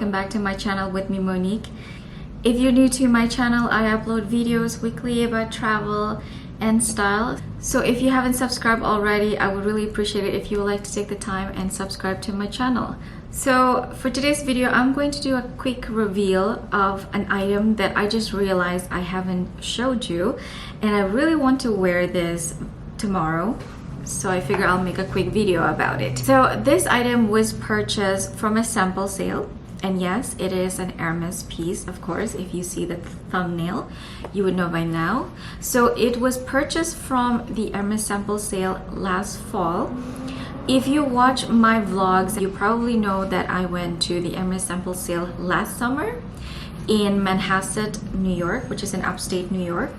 welcome back to my channel with me, Monique. If you're new to my channel, I upload videos weekly about travel and style. So if you haven't subscribed already, I would really appreciate it if you would like to take the time and subscribe to my channel. So for today's video, I'm going to do a quick reveal of an item that I just realized I haven't showed you, and I really want to wear this tomorrow. So I figure I'll make a quick video about it. So this item was purchased from a sample sale, and yes, it is an Hermes piece. Of course, if you see the thumbnail, you would know by now. So it was purchased from the Hermes sample sale last fall. If you watch my vlogs, you probably know that I went to the Hermes sample sale last summer in Manhasset, New York, which is in upstate New York.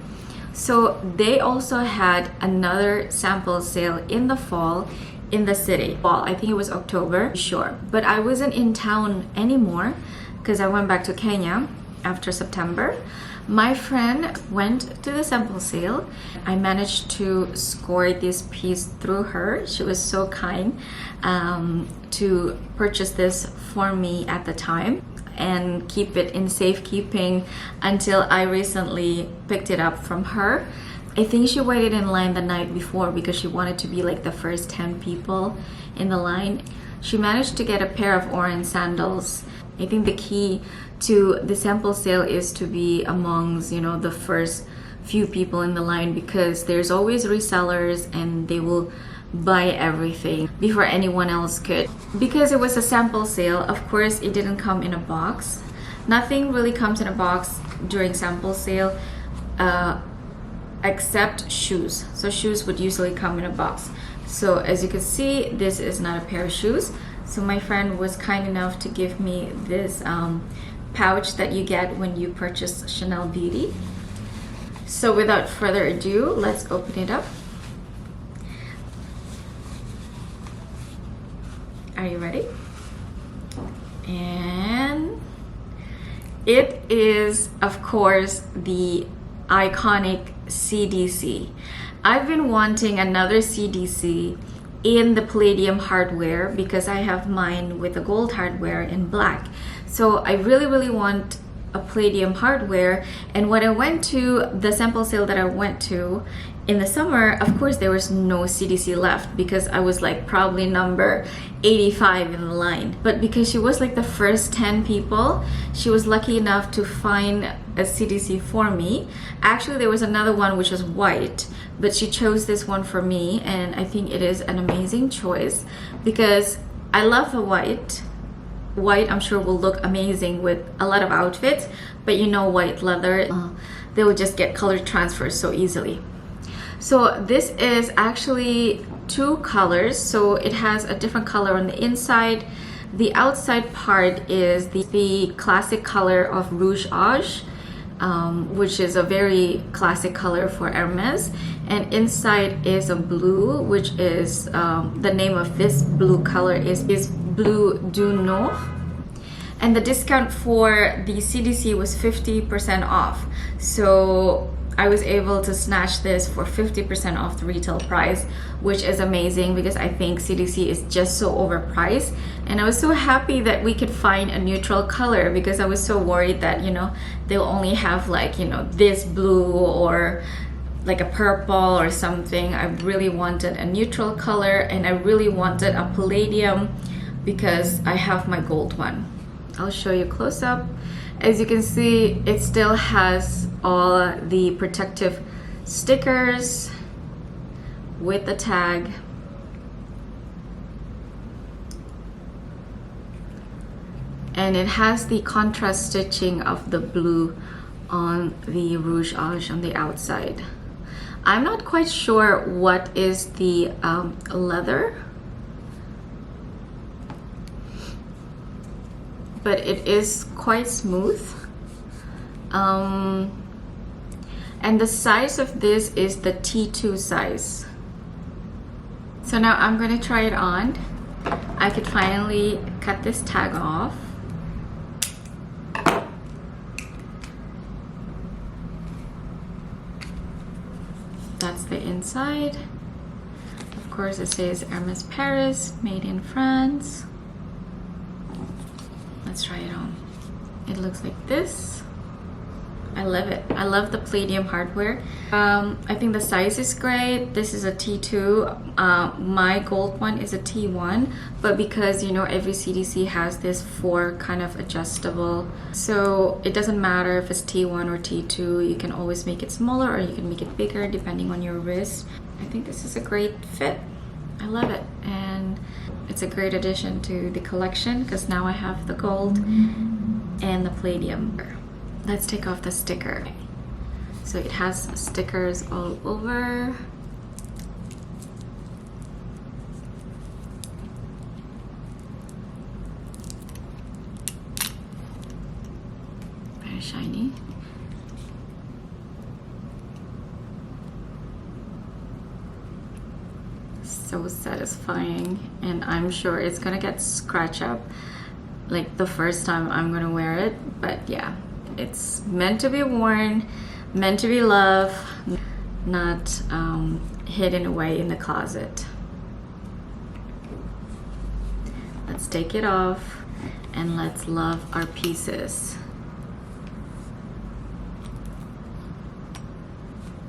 So they also had another sample sale in the fall in the city. Well, I think it was October, sure. But I wasn't in town anymore because I went back to Kenya after September. My friend went to the sample sale. I managed to score this piece through her. She was so kind to purchase this for me at the time and keep it in safekeeping until I recently picked it up from her. I think she waited in line the night before because she wanted to be like the first 10 people in the line. She managed to get a pair of orange sandals. I think the key to the sample sale is to be amongst, the first few people in the line, because there's always resellers and they will buy everything before anyone else could. Because it was a sample sale, of course it didn't come in a box. Nothing really comes in a box during sample sale except shoes. So shoes would usually come in a box. So as you can see, this is not a pair of shoes. So my friend was kind enough to give me this pouch that you get when you purchase Chanel Beauty. So without further ado, let's open it up. Are you ready? And it is, of course, the iconic CDC. I've been wanting another CDC in the palladium hardware because I have mine with the gold hardware in black. So I really want a palladium hardware. And when I went to the sample sale that I went to in the summer, of course there was no CDC left because I was like probably number 85 in the line. But because she was like the first 10 people, she was lucky enough to find a CDC for me. Actually, there was another one which was white, but she chose this one for me, and I think it is an amazing choice because I love the white. White, I'm sure, will look amazing with a lot of outfits, but white leather, they will just get color transfers so easily. So this is actually two colors. So it has a different color on the inside. The outside part is the classic color of Rouge Age, which is a very classic color for Hermes. And inside is a blue, which is the name of this blue color is Bleu du Nord. And the discount for the CDC was 50% off. So I was able to snatch this for 50% off the retail price, which is amazing because I think CDC is just so overpriced. And I was so happy that we could find a neutral color because I was so worried that, they'll only have like, this blue or like a purple or something. I really wanted a neutral color, and I really wanted a palladium because I have my gold one. I'll show you close up. As you can see, it still has all the protective stickers with the tag. And it has the contrast stitching of the blue on the Rouge Age on the outside. I'm not quite sure what is the leather, but it is quite smooth. And the size of this is the T2 size. So now I'm going to try it on. I could finally cut this tag off. That's the inside. Of course, it says Hermes Paris, made in France. Let's try it on. It looks like this. I love it. I love the palladium hardware. I think the size is great. This is a T2. My gold one is a T1, but because you know every CDC has this 4 kind of adjustable, so it doesn't matter if it's T1 or T2. You can always make it smaller or you can make it bigger depending on your wrist. I think this is a great fit. I love it, and it's a great addition to the collection because now I have the gold and the palladium. Let's take off the sticker. So it has stickers all over. Very shiny. So satisfying, and I'm sure it's gonna get scratched up like the first time I'm gonna wear it, but yeah. It's meant to be worn, meant to be loved, not hidden away in the closet. Let's take it off and let's love our pieces.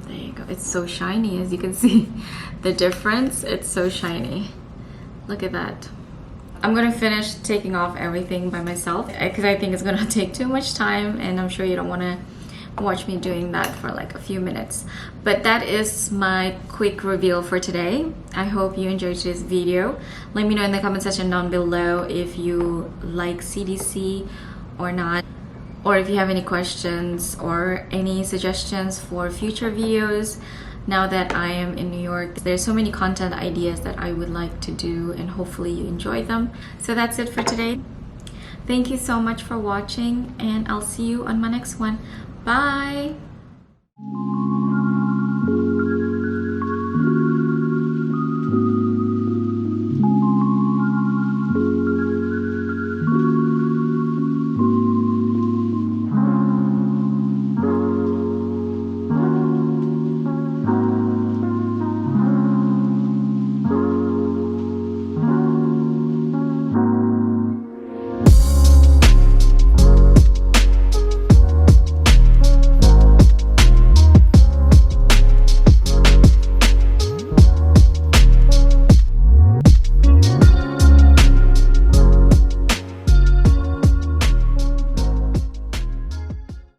There you go. It's so shiny, as you can see the difference. It's so shiny. Look at that. I'm gonna finish taking off everything by myself because I think it's gonna take too much time, and I'm sure you don't wanna watch me doing that for like a few minutes. But that is my quick reveal for today. I hope you enjoyed today's video. Let me know in the comment section down below if you like CDC or not, or if you have any questions or any suggestions for future videos. Now that I am in New York, there's so many content ideas that I would like to do, and hopefully you enjoy them. So that's it for today. Thank you so much for watching, and I'll see you on my next one. Bye!